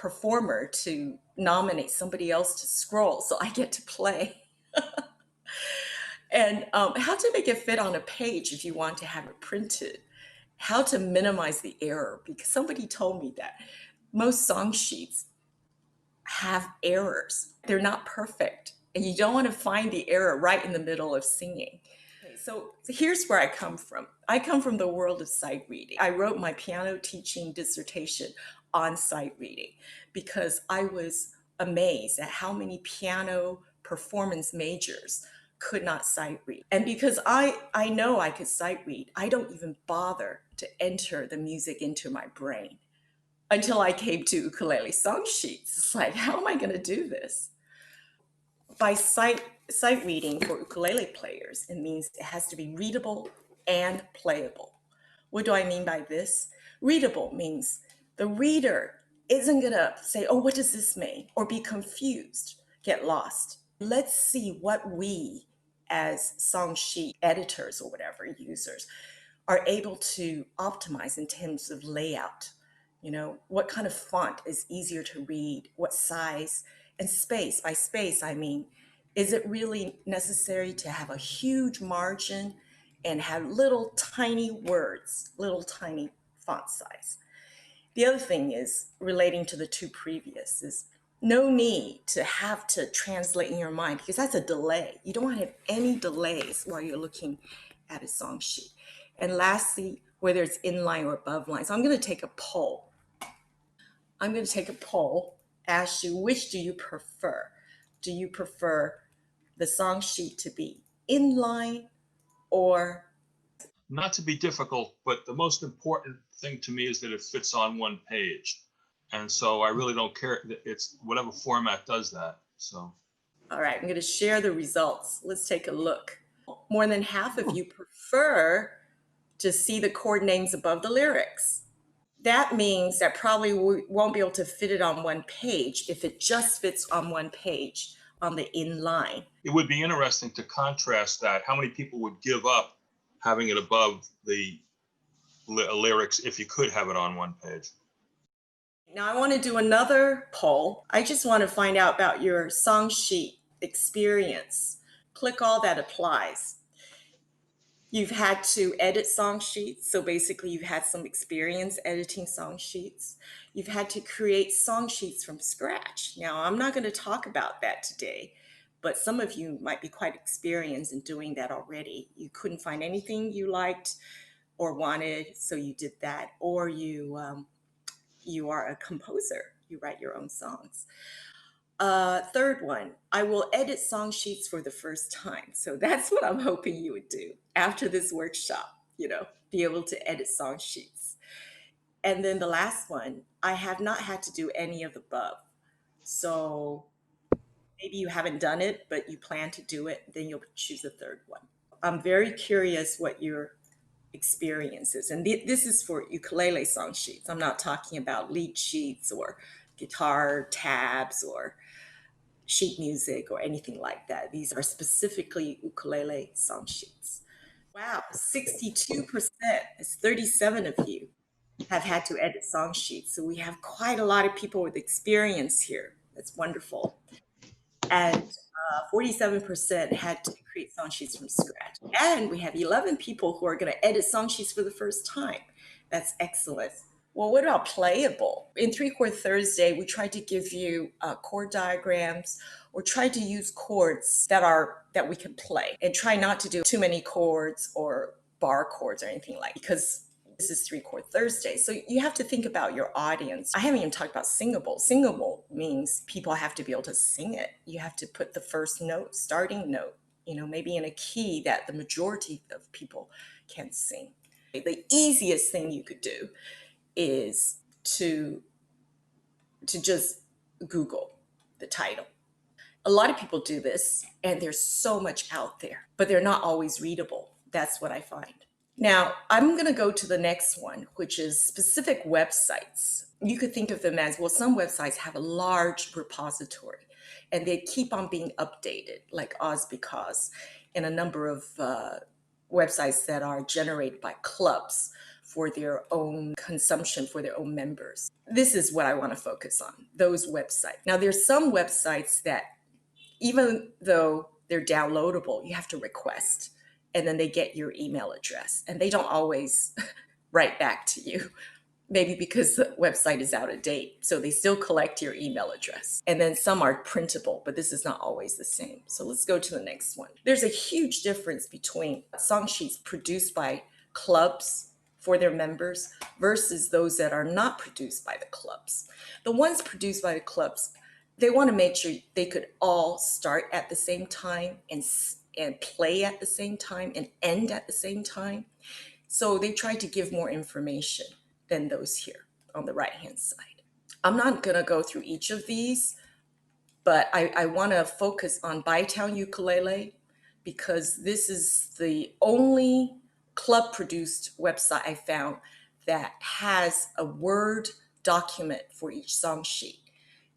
performer to nominate somebody else to scroll, so I get to play. And how to make it fit on a page if you want to have it printed. How to minimize the error, because somebody told me that most song sheets have errors. They're not perfect, and you don't want to find the error right in the middle of singing. Okay, so here's where I come from. I come from the world of sight reading. I wrote my piano teaching dissertation on sight reading because I was amazed at how many piano performance majors could not sight read. And because I know I could sight read, I don't even bother to enter the music into my brain until I came to ukulele song sheets. It's like, how am I going to do this? By sight reading for ukulele players, it means it has to be readable and playable. What do I mean by this? Readable means the reader isn't going to say, oh, what does this mean? Or be confused, get lost. Let's see what we, as song sheet editors or whatever users, are able to optimize in terms of layout. You know, what kind of font is easier to read, what size, and space. By space, I mean, is it really necessary to have a huge margin and have little tiny words, little tiny font size? The other thing is relating to the two previous is no need to have to translate in your mind because that's a delay. You don't want to have any delays while you're looking at a song sheet. And lastly, whether it's inline or above line. So I'm going to take a poll. I'm going to take a poll, ask you, which do you prefer? Do you prefer the song sheet to be inline or Not to be difficult, but the most important thing to me is that it fits on one page. And so I really don't care. It's whatever format does that. So all right, I'm going to share the results. Let's take a look. More than half of you prefer to see the chord names above the lyrics. That means that probably we won't be able to fit it on one page if it just fits on one page on the inline. it would be interesting to contrast that. How many people would give up having it above the lyrics if you could have it on one page? Now I want to do another poll. I just want to find out about your song sheet experience. Click all that applies. You've had to edit song sheets, so basically you've had some experience editing song sheets. You've had to create song sheets from scratch. Now, I'm not going to talk about that today, but some of you might be quite experienced in doing that already. You couldn't find anything you liked or wanted, so you did that, or you are a composer. You write your own songs. Third one, I will edit song sheets for the first time. So that's what I'm hoping you would do after this workshop, be able to edit song sheets. And then the last one, I have not had to do any of the above. So maybe you haven't done it, but you plan to do it, then you'll choose the third one. I'm very curious what your experience is. And this is for ukulele song sheets. I'm not talking about lead sheets or guitar tabs or sheet music or anything like that. These are specifically ukulele song sheets. Wow, 62%, it's 37 of you have had to edit song sheets. So we have quite a lot of people with experience here. That's wonderful. And 47% had to create song sheets from scratch. And we have 11 people who are going to edit song sheets for the first time. That's excellent. Well, what about Playable? In Chord Thursday, we tried to give you chord diagrams or tried to use chords that we can play and try not to do too many chords or bar chords or anything like that, because this is Chord Thursday. So you have to think about your audience. I haven't even talked about singable. Singable means people have to be able to sing it. You have to put the first note, starting note, maybe in a key that the majority of people can sing. The easiest thing you could do is to just Google the title. A lot of people do this, and there's so much out there, but they're not always readable. That's what I find. Now, I'm going to go to the next one, which is specific websites. You could think of them as, well, some websites have a large repository, and they keep on being updated, like Oz Because, and a number of websites that are generated by clubs for their own consumption, for their own members. This is what I want to focus on, those websites. Now, there's some websites that, even though they're downloadable, you have to request, and then they get your email address, and they don't always write back to you. Maybe because the website is out of date. So they still collect your email address. And then some are printable, but this is not always the same. So let's go to the next one. There's a huge difference between song sheets produced by clubs for their members versus those that are not produced by the clubs. The ones produced by the clubs, they want to make sure they could all start at the same time and play at the same time and end at the same time. So they try to give more information than those here on the right hand side. I'm not going to go through each of these, but I want to focus on Bytown Ukulele because this is the only club produced website I found that has a Word document for each song sheet,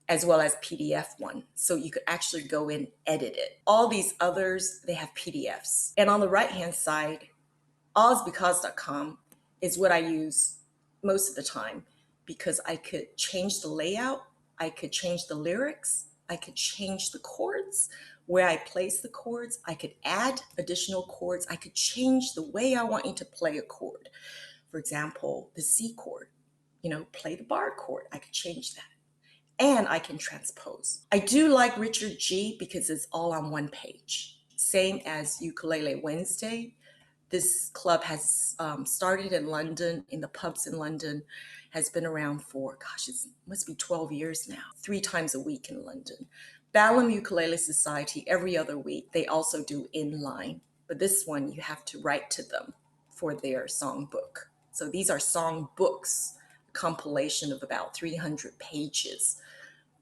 as well as PDF one. So you could actually go in and edit it. All these others, they have PDFs. And on the right hand side, allsbecause.com is what I use most of the time because I could change the layout, I could change the lyrics, I could change the chords, where I place the chords, I could add additional chords, I could change the way I want you to play a chord. For example, the C chord, play the bar chord, I could change that. And I can transpose. I do like Richard G because it's all on one page. Same as Ukulele Wednesday. This club has started in London, in the pubs in London, has been around for, it must be 12 years now, 3 times a week in London. Balam Ukulele Society, every other week. They also do inline, but this one you have to write to them for their song book. So these are song books, a compilation of about 300 pages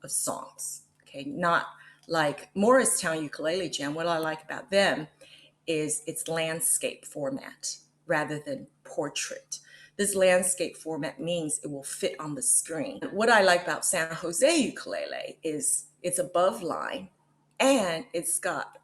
of songs. Okay, not like Morristown Ukulele Jam. What I like about them is its landscape format rather than portrait. This landscape format means it will fit on the screen. What I like about San Jose Ukulele is it's above line and it's got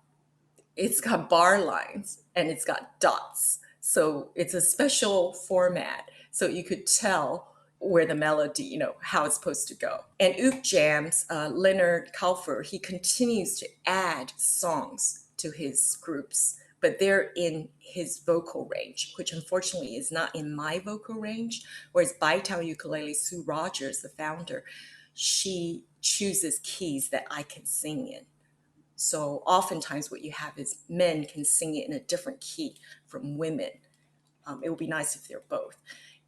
bar lines and it's got dots. So it's a special format. So you could tell where the melody, how it's supposed to go. And Ook Jams, Leonard Kaufer, he continues to add songs to his groups, but they're in his vocal range, which unfortunately is not in my vocal range. Whereas Bytown Ukulele, Sue Rogers, the founder, she chooses keys that I can sing in. So oftentimes what you have is men can sing it in a different key from women. It would be nice if they're both.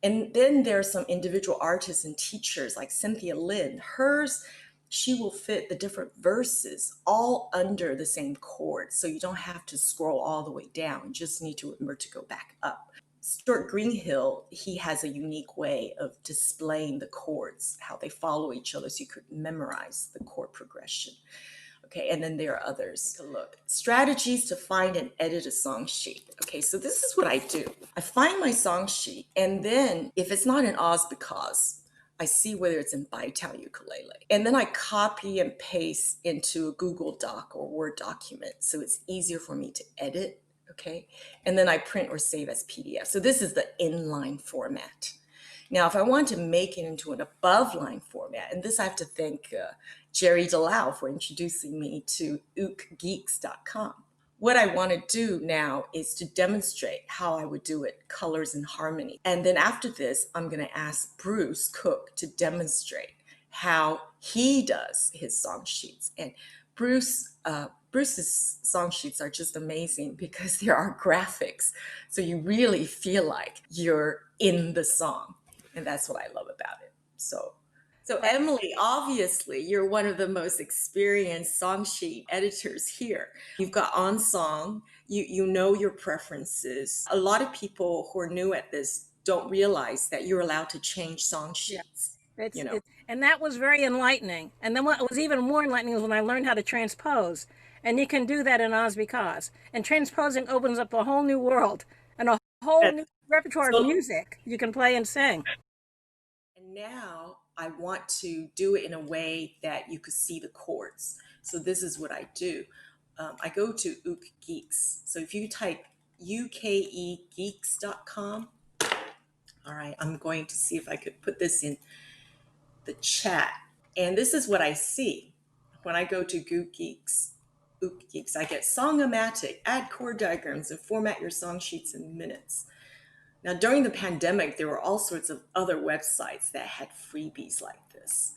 And then there are some individual artists and teachers like Cynthia Lynn. Hers, she will fit the different verses all under the same chord. So you don't have to scroll all the way down. You just need to remember to go back up. Stuart Greenhill, he has a unique way of displaying the chords, how they follow each other so you could memorize the chord progression. Okay, and then there are others. Take a look. Strategies to find and edit a song sheet. Okay, so this is what I do. I find my song sheet, and then if it's not in Oz Because, I see whether it's in Bytown Ukulele. And then I copy and paste into a Google Doc or Word document so it's easier for me to edit, okay? And then I print or save as PDF. So this is the inline format. Now, if I want to make it into an above line format, and this I have to thank Jerry Delau for introducing me to ukegeeks.com. What I want to do now is to demonstrate how I would do it, colors and harmony. And then after this, I'm going to ask Bruce Cook to demonstrate how he does his song sheets. And Bruce's song sheets are just amazing because there are graphics. So you really feel like you're in the song. And that's what I love about it. So Emily, obviously, you're one of the most experienced song sheet editors here. You've got on song, you know your preferences. A lot of people who are new at this don't realize that you're allowed to change song sheets. And that was very enlightening. And then what was even more enlightening was when I learned how to transpose. And you can do that in Oz Because. And transposing opens up a whole new world and a whole new repertoire of music you can play and sing. And now I want to do it in a way that you could see the chords. So this is what I do. I go to ukegeeks. So if you type ukegeeks.com, All right, I'm going to see if I could put this in the chat. And this is what I see when I go to Geeks. I get Songomatic, add chord diagrams, and format your song sheets in minutes. Now, during the pandemic, there were all sorts of other websites that had freebies like this.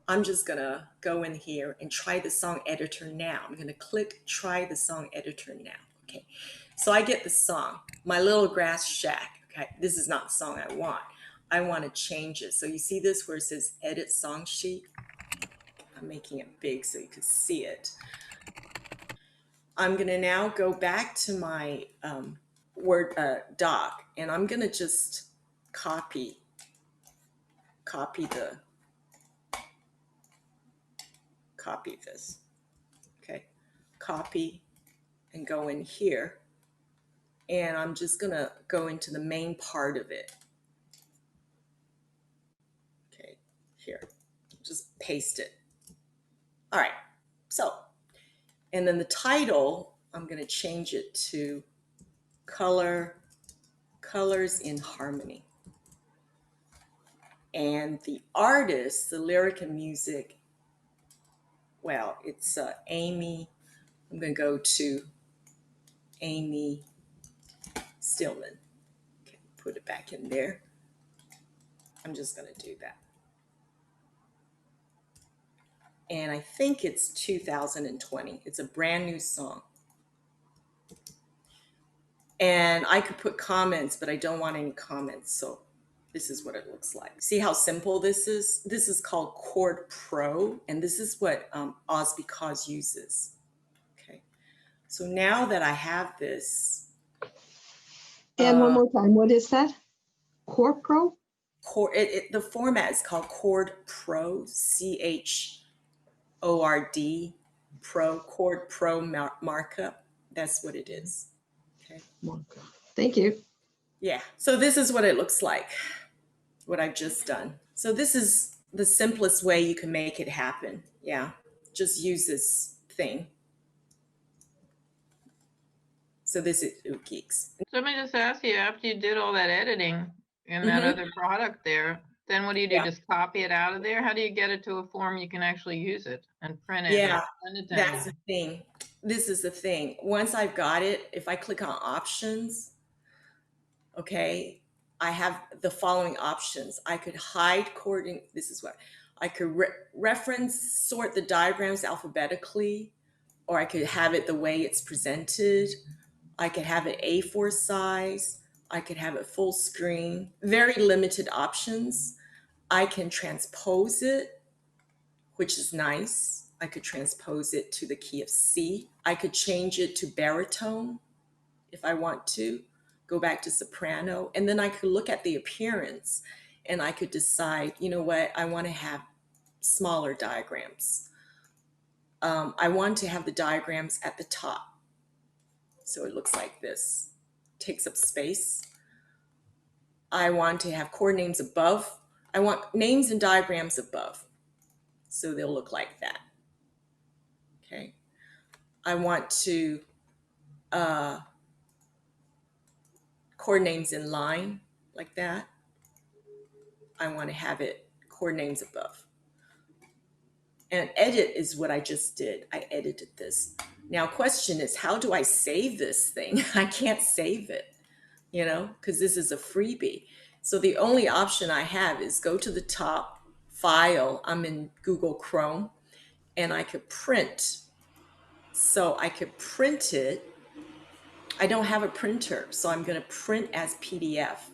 I'm just gonna go in here and try the song editor now. I'm gonna click try the song editor now. Okay, so I get the song, My Little Grass Shack. Okay, this is not the song I want. I want to change it. So you see this where it says edit song sheet? I'm making it big so you can see it. I'm gonna now go back to my Word doc, and I'm gonna just copy the copy this. Okay, copy and go in here, and I'm just gonna go into the main part of it. Okay, here, just paste it. All right, so, and then the title, I'm gonna change it to Colors in Harmony. And the artist, the lyric and music, well, it's Amy. I'm gonna go to Amy Stillman. Okay, put it back in there. I'm just gonna do that. And I think it's 2020. It's a brand new song. And I could put comments, but I don't want any comments. So this is what it looks like. See how simple this is? This is called Chord Pro, and this is what Oz Because uses. Okay. So now that I have this. And one more time, what is that? Chord Pro? The format is called Chord Pro, CHORD Pro, Chord Pro markup. That's what it is. Okay. Thank you. Yeah. So this is what it looks like, what I've just done. So this is the simplest way you can make it happen. Yeah. Just use this thing. So this is Geeks. So let me just ask you, after you did all that editing in that other product there, then what do you do? Yeah. Just copy it out of there? How do you get it to a form you can actually use it and print it? Yeah, and send it to that's the anyone? thing. This is the thing. Once I've got it, if I click on options, okay, I have the following options. I could hide chording. This is what I could reference, sort the diagrams alphabetically, or I could have it the way it's presented. I could have it A4 size. I could have it full screen. Very limited options. I can transpose it, which is nice. I could transpose it to the key of C. I could change it to baritone if I want to, go back to soprano, and then I could look at the appearance and I could decide, you know what, I want to have smaller diagrams. I want to have the diagrams at the top. So it looks like this, takes up space. I want to have chord names above. I want names and diagrams above. So they'll look like that. Okay. I want to chord names in line like that. I want to have it chord names above. And edit is what I just did. I edited this. Now, question is, how do I save this thing? I can't save it, you know, because this is a freebie. So the only option I have is go to the top, file. I'm in Google Chrome, and I could print. So I could print it. I don't have a printer, so I'm going to print as PDF.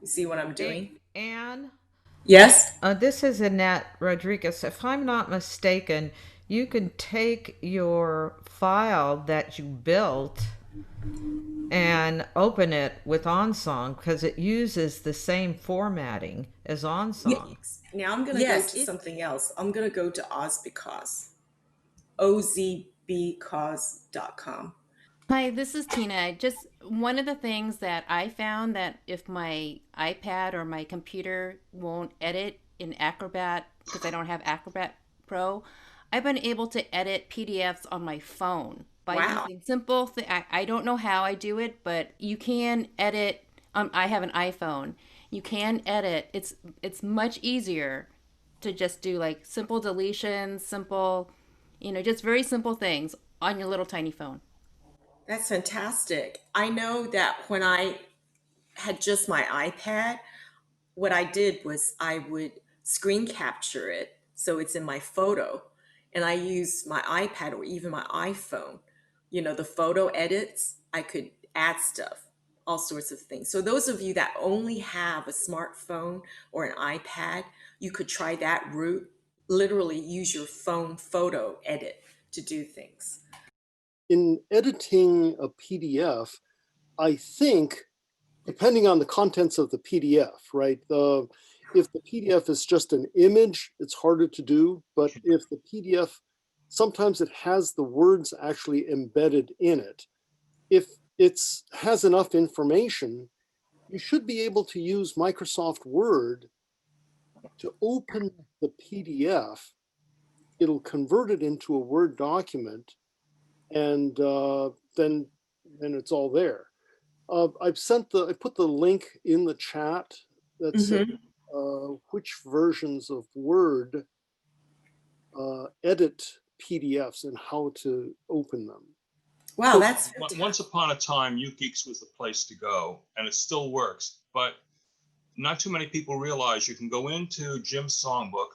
You see what I'm doing? Anne, Yes? this is Annette Rodriguez. If I'm not mistaken, you can take your file that you built and open it with OnSong because it uses the same formatting as OnSong. Now I'm going to go to something else. I'm going to go to Ozbecause, ozbcause.com. Hi, this is Tina. Just one of the things that I found that if my iPad or my computer won't edit in Acrobat because I don't have Acrobat Pro, I've been able to edit PDFs on my phone by using simple I don't know how I do it, but you can edit. I have an iPhone. you can edit. It's much easier to just do like simple deletions, simple, just very simple things on your little tiny phone. That's fantastic. I know that when I had just my iPad, what I did was I would screen capture it so it's in my photo. And I use my iPad or even my iPhone. The photo edits, I could add stuff, all sorts of things. So, those of you that only have a smartphone or an iPad, you could try that route. Literally use your phone photo edit to do things. In editing a PDF, I think, depending on the contents of the PDF, right? If the PDF is just an image, it's harder to do. But if the PDF, sometimes it has the words actually embedded in it. If it has enough information, you should be able to use Microsoft Word to open the PDF. It'll convert it into a Word document, and then it's all there. I put the link in the chat that says which versions of Word edit PDFs and how to open them. Wow, that's Once upon a time, UGeeks was the place to go, and it still works. But not too many people realize you can go into Jim's songbook,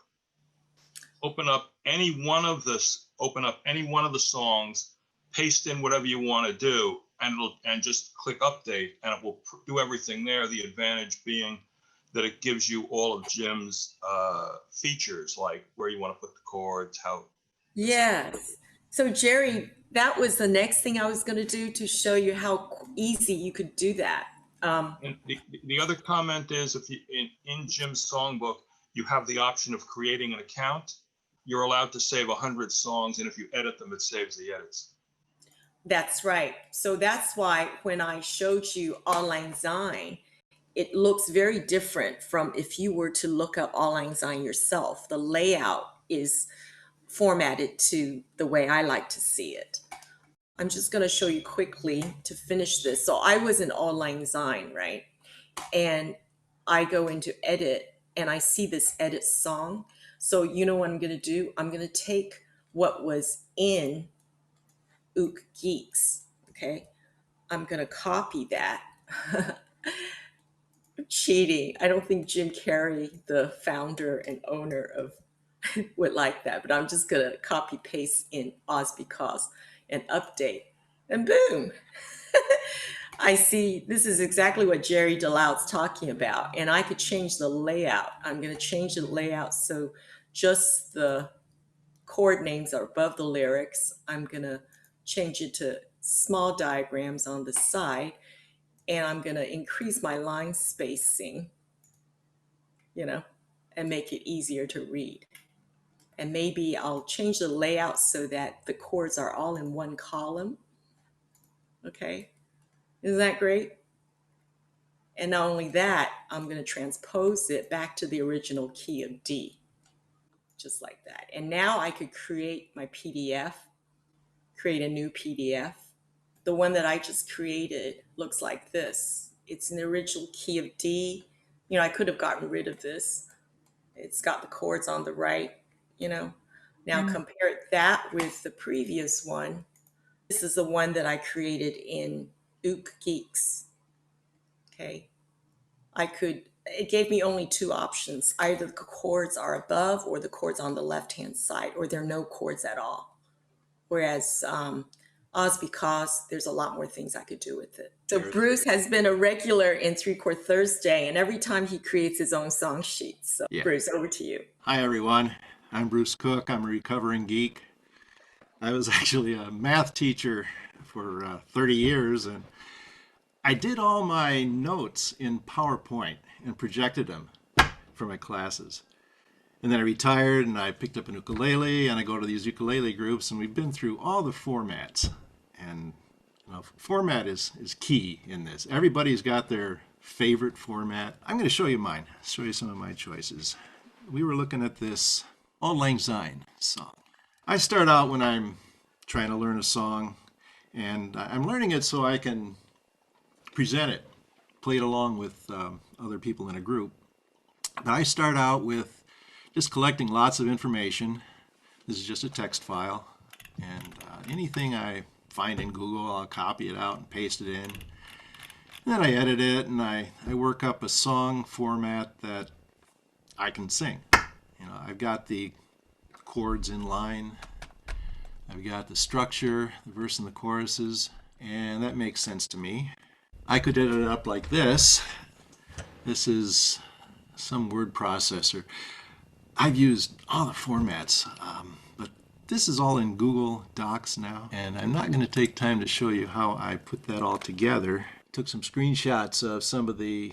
open up any one of the songs, paste in whatever you want to do, and just click update, and it will do everything there. The advantage being that it gives you all of Jim's features, like where you want to put the chords, how. Yes. So, Jerry, that was the next thing I was going to do to show you how easy you could do that. And the other comment is, if you in Jim's songbook, you have the option of creating an account. You're allowed to save 100 songs, and if you edit them, it saves the edits. That's right. So that's why when I showed you Auld Lang Syne, it looks very different from if you were to look up Auld Lang Syne yourself. The layout is formatted to the way I like to see it. I'm just going to show you quickly to finish this. So I was in Auld Lang Syne, right? And I go into edit and I see this edit song. So you know what I'm going to do? I'm going to take what was in ukulele, okay? I'm going to copy that. Cheating. I don't think Jim Carrey, the founder and owner of would like that, but I'm just gonna copy paste in Oz because and update, and boom. I see this is exactly what Jerry Delout's talking about, and I could change the layout. I'm gonna change the layout so just the chord names are above the lyrics. I'm gonna change it to small diagrams on the side, and I'm gonna increase my line spacing, and make it easier to read. And maybe I'll change the layout so that the chords are all in one column. Okay, isn't that great? And not only that, I'm going to transpose it back to the original key of D, just like that. And now I could create my PDF, create a new PDF. The one that I just created looks like this. It's in the original key of D. I could have gotten rid of this. It's got the chords on the right, Now compare that with the previous one. This is the one that I created in ukulele. Okay. It gave me only two options. Either the chords are above or the chords on the left-hand side, or there are no chords at all. Whereas Oz because there's a lot more things I could do with it. So Bruce has been a regular in Chord Thursday, and every time he creates his own song sheets. So yeah. Bruce, over to you. Hi, everyone. I'm Bruce Cook. I'm a recovering geek. I was actually a math teacher for 30 years, and I did all my notes in PowerPoint and projected them for my classes. And then I retired and I picked up an ukulele, and I go to these ukulele groups, and we've been through all the formats. And format is key in this. Everybody's got their favorite format. I'm going to show you mine, show you some of my choices. We were looking at this Auld Lang Syne song. I start out when I'm trying to learn a song, and I'm learning it so I can present it, play it along with other people in a group. But I start out with just collecting lots of information. This is just a text file, and anything I find in Google, I'll copy it out and paste it in. And then I edit it, and I work up a song format that I can sing. You know, I've got the chords in line, I've got the structure, the verse and the choruses, and that makes sense to me. I could edit it up like this. This is some word processor. I've used all the formats, but this is all in Google Docs now, and I'm not going to take time to show you how I put that all together. Took some screenshots of some of the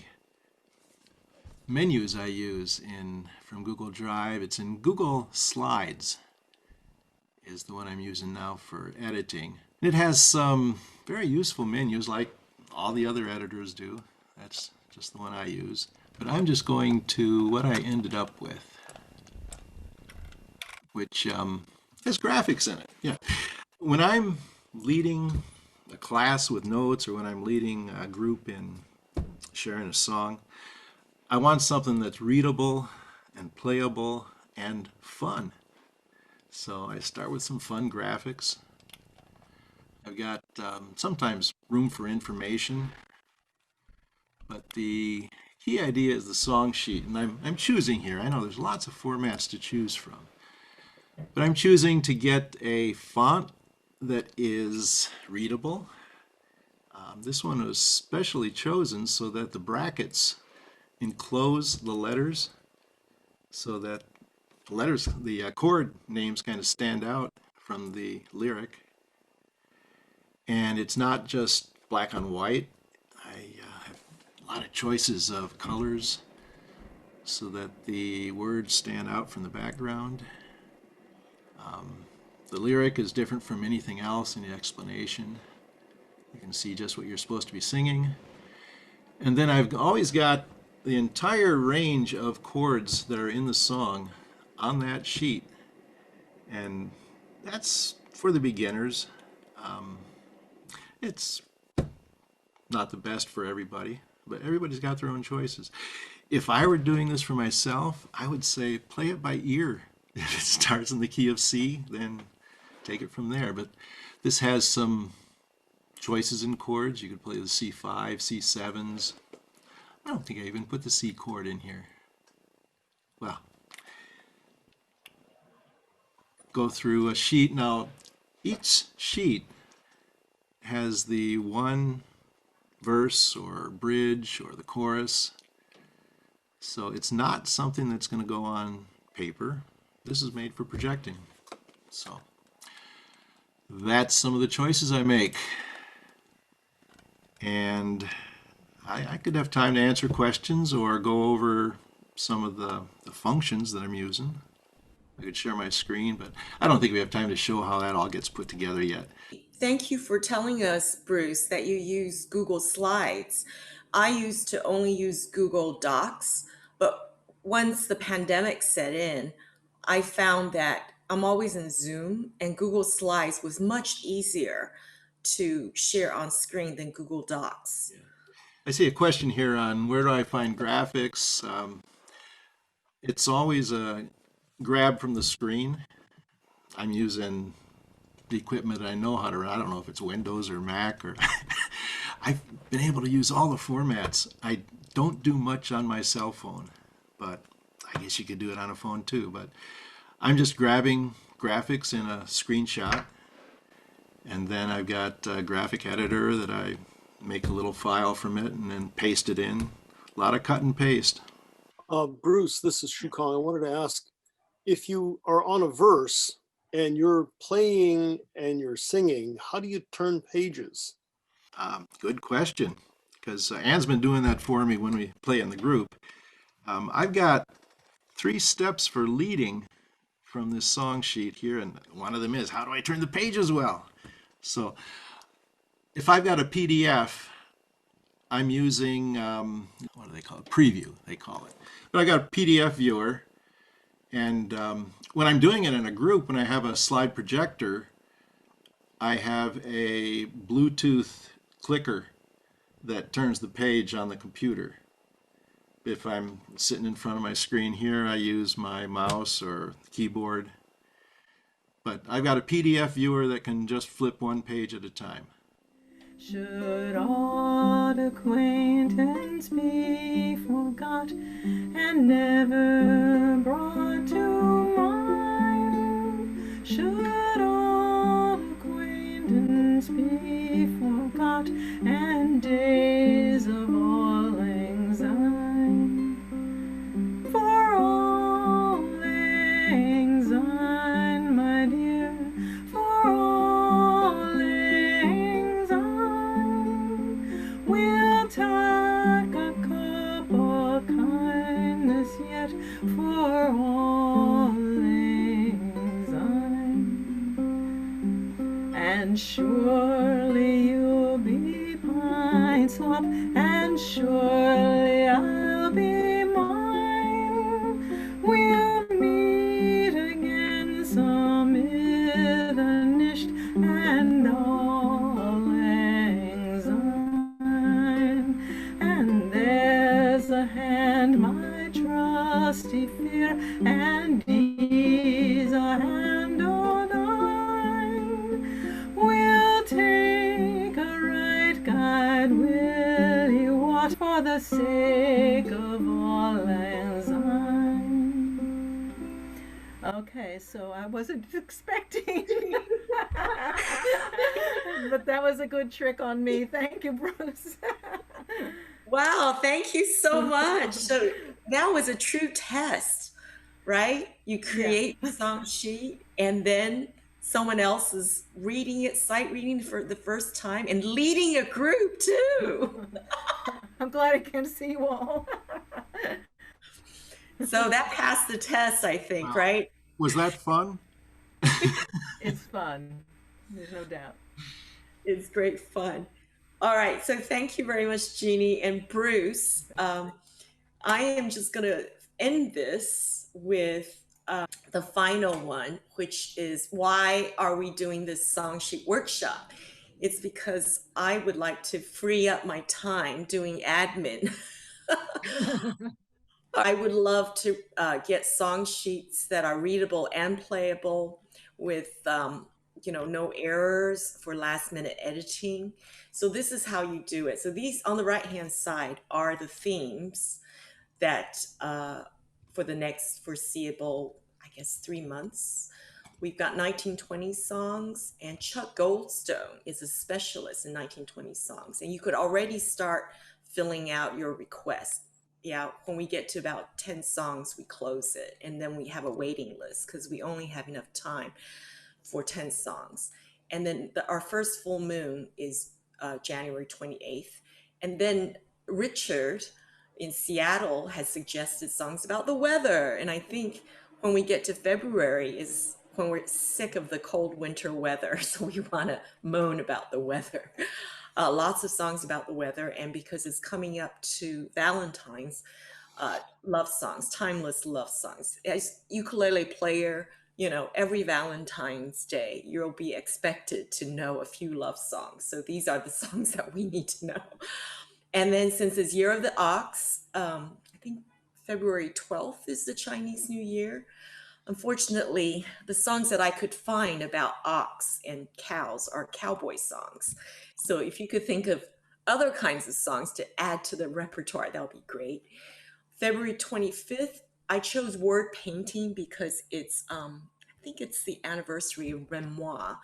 menus I use from Google Drive. It's in Google Slides is the one I'm using now for editing. It has some very useful menus like all the other editors do. That's just the one I use. But I'm just going to what I ended up with, which has graphics in it. Yeah. When I'm leading a class with notes, or when I'm leading a group in sharing a song, I want something that's readable and playable and fun. So I start with some fun graphics. I've got sometimes room for information, but the key idea is the song sheet, and I'm choosing here. I know there's lots of formats to choose from, but I'm choosing to get a font that is readable. This one was specially chosen so that the brackets enclose the letters, so that the letters, the chord names kind of stand out from the lyric. And it's not just black on white. I have a lot of choices of colors so that the words stand out from the background. The lyric is different from anything else in the explanation. You can see just what you're supposed to be singing. And then I've always got the entire range of chords that are in the song on that sheet. And that's for the beginners. It's not the best for everybody, but everybody's got their own choices. If I were doing this for myself, I would say play it by ear. If it starts in the key of C, then take it from there. But this has some choices in chords. You could play the C5, C7s. I don't think I even put the C chord in here. Well, go through a sheet. Now, each sheet has the one verse or bridge or the chorus. So it's not something that's going to go on paper. This is made for projecting. So that's some of the choices I make. And I could have time to answer questions or go over some of the functions that I'm using. I could share my screen, but I don't think we have time to show how that all gets put together yet. Thank you for telling us, Bruce, that you use Google Slides. I used to only use Google Docs, but once the pandemic set in, I found that I'm always in Zoom, and Google Slides was much easier to share on screen than Google Docs. I see a question here on where do I find graphics. It's always a grab from the screen. I'm using the equipment I know how to run. I don't know if it's Windows or Mac or I've been able to use all the formats. I don't do much on my cell phone, but I guess you could do it on a phone too. But I'm just grabbing graphics in a screenshot, and then I've got a graphic editor that I make a little file from it and then paste it in. A lot of cut and paste. Bruce, this is Shukong. I wanted to ask, if you are on a verse and you're playing and you're singing, how do you turn pages? Good question, because Anne's been doing that for me when we play in the group. I've got 3 steps for leading from this song sheet here, and one of them is, how do I turn the pages well? So if I've got a PDF, I'm using, what do they call it? Preview, they call it. But I got a PDF viewer, and when I'm doing it in a group, when I have a slide projector, I have a Bluetooth clicker that turns the page on the computer. if I'm sitting in front of my screen here, I use my mouse or keyboard. But I've got a PDF viewer that can just flip one page at a time. Should old acquaintance be forgot and never brought to mind? Should old acquaintance be forgot and days of all lang syne? For all lang syne, my dear, for all lang syne, we'll take a cup of kindness yet for all lang syne. And surely you'll be pine slop, and surely I'll be mine. We'll meet again some nicht and all lang syne. And there's a hand, my trusty fear, and he's a hand o' thine. We'll take a right guide, will you what, for the sake of all lang syne. Okay, so I wasn't expecting, but that was a good trick on me. Thank you, Bruce. Wow, thank you so much. So that was a true test, right? You create the song sheet and then someone else is reading it, sight reading for the first time and leading a group too. I'm glad I can see you all. So that passed the test, I think, right? Was that fun? It's fun. There's no doubt. It's great fun. All right, so thank you very much, Jeannie and Bruce. I am just going to end this with the final one, which is why are we doing this song sheet workshop? It's because I would like to free up my time doing admin. I would love to get song sheets that are readable and playable with no errors for last minute editing. So this is how you do it. So these on the right hand side are the themes that for the next foreseeable, I guess, 3 months. We've got 1920 songs, and Chuck Goldstone is a specialist in 1920 songs. And you could already start filling out your request. Yeah, when we get to about 10 songs, we close it. And then we have a waiting list because we only have enough time for 10 songs. And then our first full moon is January 28th. And then Richard in Seattle has suggested songs about the weather. And I think when we get to February is when we're sick of the cold winter weather. So we want to moan about the weather. Lots of songs about the weather. And because it's coming up to Valentine's, love songs, timeless love songs. As ukulele player, every Valentine's Day, you'll be expected to know a few love songs. So these are the songs that we need to know. And then since it's Year of the Ox, I think February 12th is the Chinese New Year. Unfortunately, the songs that I could find about ox and cows are cowboy songs. So if you could think of other kinds of songs to add to the repertoire, that would be great. February 25th, I chose word painting because it's, I think it's the anniversary of Renoir.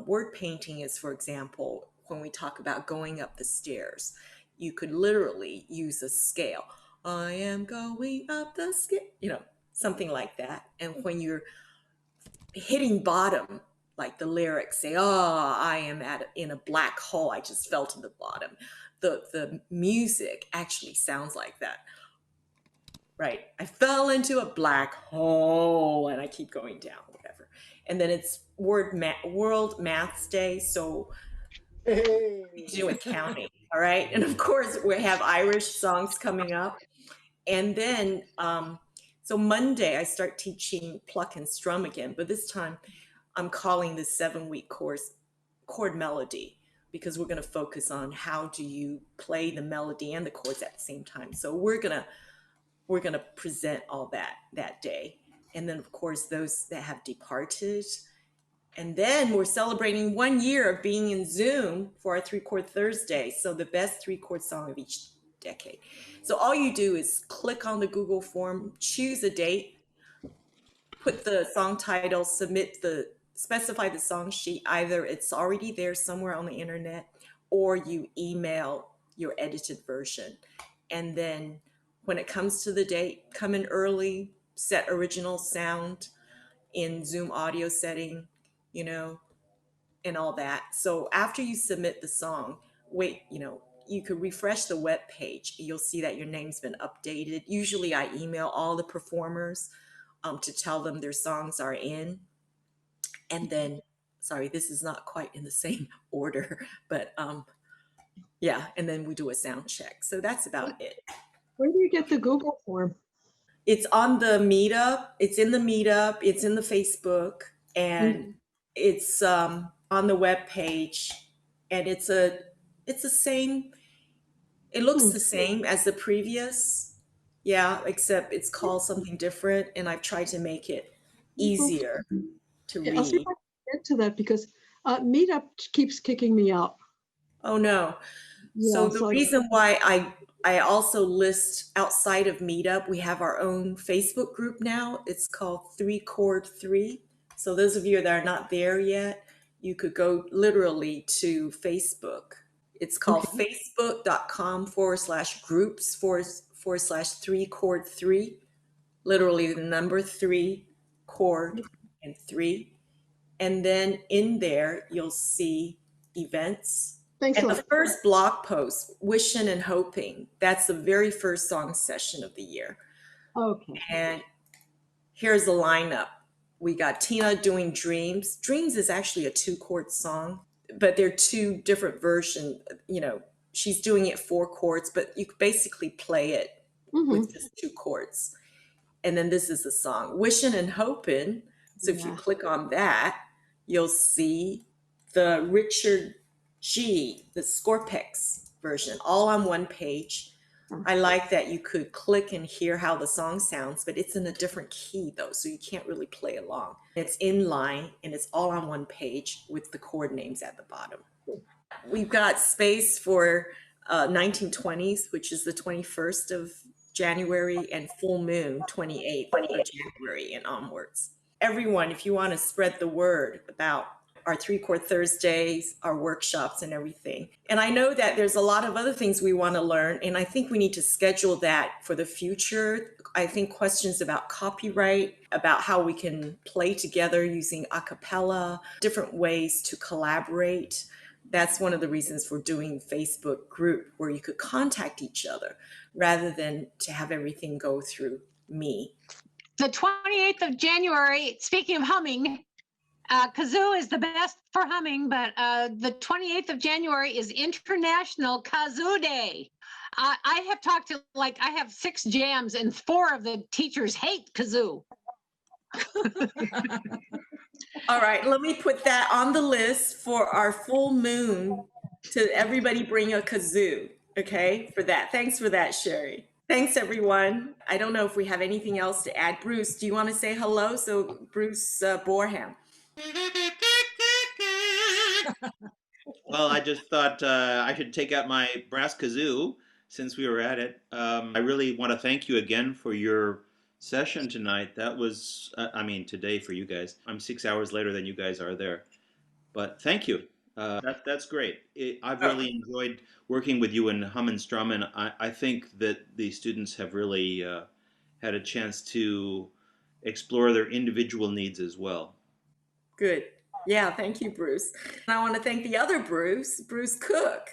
Word painting is, for example, when we talk about going up the stairs, you could literally use a scale. I am going up the scale, something like that. And when you're hitting bottom, like the lyrics say, oh, I am in a black hole, I just fell to the bottom. The music actually sounds like that. Right. I fell into a black hole and I keep going down, whatever. And then it's World Maths Day. So to do with counting. All right. And of course, we have Irish songs coming up. And then, so Monday, I start teaching pluck and strum again. But this time, I'm calling this 7-week course Chord Melody because we're going to focus on how do you play the melody and the chords at the same time. So we're going to present all that day. And then of course those that have departed. And then we're celebrating 1 year of being in Zoom for our 3-Chord Thursday. So the best 3-chord song of each decade. So all you do is click on the Google form, choose a date, put the song title, specify the song sheet. Either it's already there somewhere on the internet, or you email your edited version. And then when it comes to the date, come in early, set original sound in Zoom audio setting, and all that. So after you submit the song, you could refresh the web page. You'll see that your name's been updated. Usually I email all the performers to tell them their songs are in. And then, sorry, this is not quite in the same order, but yeah, and then we do a sound check. So that's about it. Where do you get the Google form? It's on the Meetup. It's in the Meetup. It's in the Facebook, and it's on the web page. And it's the same. It looks the same as the previous, yeah, except it's called something different. And I've tried to make it easier to read. I'll see if I can get to that because Meetup keeps kicking me out. Oh no. Yeah, so the reason why I also list outside of Meetup, we have our own Facebook group now. It's called 3-Chord 3. So those of you that are not there yet, you could go literally to Facebook. It's called facebook.com/groups/3-chord 3. Literally the number 3, chord, and 3. And then in there, you'll see events. Thanks and a the lot. first blog post, Wishing and Hoping, that's the very first song session of the year. Okay. And here's the lineup. We got Tina doing Dreams. Dreams is actually a 2-chord song, but they're 2 different versions. She's doing it 4 chords, but you basically play it with just 2 chords. And then this is the song, Wishing and Hoping. So if you click on that, you'll see the Richard G, the Scorpex version, all on one page. I like that you could click and hear how the song sounds, but it's in a different key though, so you can't really play along. It's in line and it's all on one page with the chord names at the bottom. We've got space for 1920s, which is the 21st of January, and full moon, 28th of January and onwards. Everyone, if you want to spread the word about our 3-Chord Thursdays, our workshops and everything. And I know that there's a lot of other things we want to learn, and I think we need to schedule that for the future. I think questions about copyright, about how we can play together using a cappella, different ways to collaborate. That's one of the reasons for doing Facebook group, where you could contact each other rather than to have everything go through me. The 28th of January, speaking of humming, kazoo is the best for humming, but the 28th of January is International Kazoo Day. I have talked to, I have 6 jams and 4 of the teachers hate kazoo. All right, let me put that on the list for our full moon, to everybody bring a kazoo, okay, for that. Thanks for that, Sherry. Thanks, everyone. I don't know if we have anything else to add. Bruce, do you want to say hello? So Bruce Borham. Well, I just thought I should take out my brass kazoo since we were at it. I really want to thank you again for your session tonight. That was, today for you guys. I'm 6 hours later than you guys are there. But thank you. That's great. I've really enjoyed working with you in Hum and Strum, and I think that the students have really had a chance to explore their individual needs as well. Good. Yeah, thank you, Bruce. And I want to thank the other Bruce, Bruce Cook.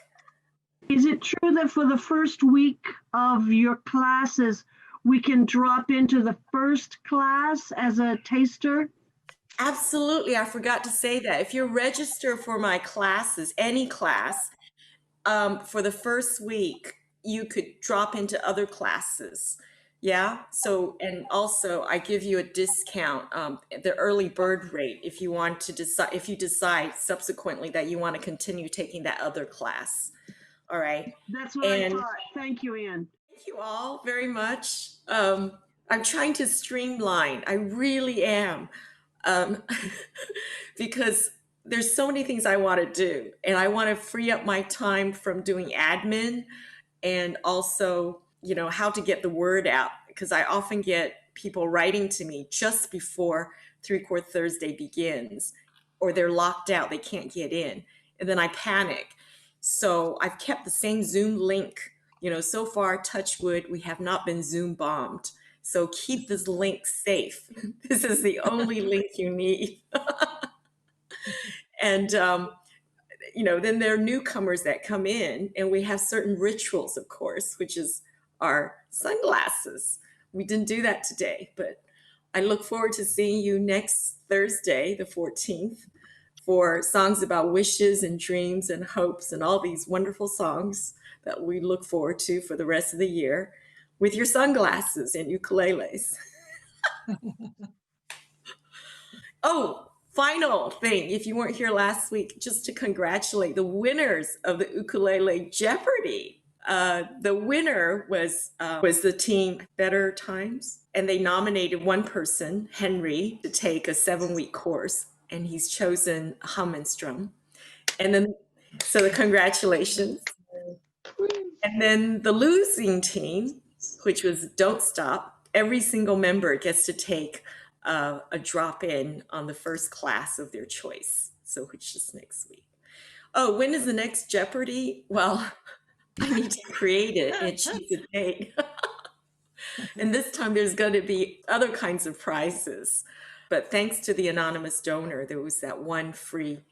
Is it true that for the first week of your classes, we can drop into the first class as a taster? Absolutely. I forgot to say that. If you're registered for my classes, any class, for the first week, you could drop into other classes. Yeah. So, and also I give you a discount, the early bird rate, if you want to decide, if you decide subsequently that you want to continue taking that other class. All right. That's what I And thought. Thank you, Ann. thank you all very much. I'm trying to streamline. I really am. Um, because there's so many things I want to do, and I want to free up my time from doing admin and also, how to get the word out, because I often get people writing to me just before Chord Thursday begins, or they're locked out, they can't get in, and then I panic. So I've kept the same Zoom link. So far, touch wood, we have not been Zoom bombed. So keep this link safe. This is the only link you need. And then there are newcomers that come in, and we have certain rituals, of course, which is our sunglasses. We didn't do that today, but I look forward to seeing you next Thursday, the 14th, for songs about wishes and dreams and hopes and all these wonderful songs that we look forward to for the rest of the year with your sunglasses and ukuleles. Oh, final thing, if you weren't here last week, just to congratulate the winners of the Ukulele Jeopardy. The winner was the team Better Times, and they nominated one person, Henry, to take a 7-week course, and he's chosen hum and strum. And then, so the congratulations. And then the losing team, which was Don't Stop, every single member gets to take a drop in on the first class of their choice. So, which is next week. Oh, when is the next Jeopardy? Well, I need to create it and choose a date. And this time there's going to be other kinds of prizes. But thanks to the anonymous donor, there was that one free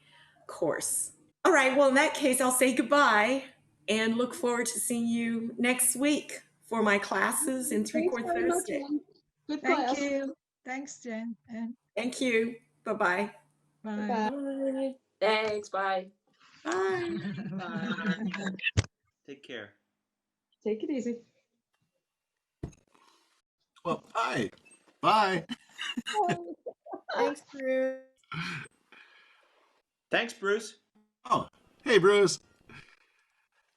course. All right, well, in that case, I'll say goodbye and look forward to seeing you next week for my classes in Thanks Chord very much, Thursday. Ann. Good Thank class. you. Thanks, Jen. And Thank you. Bye-bye. bye. Bye. Thanks. Bye. Bye. Take care. Take it easy. Well, bye. Bye. Thanks, Bruce. Thanks, Bruce. Oh, hey, Bruce.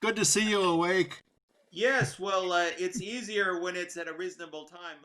Good to see you awake. Yes, well, it's easier when it's at a reasonable time.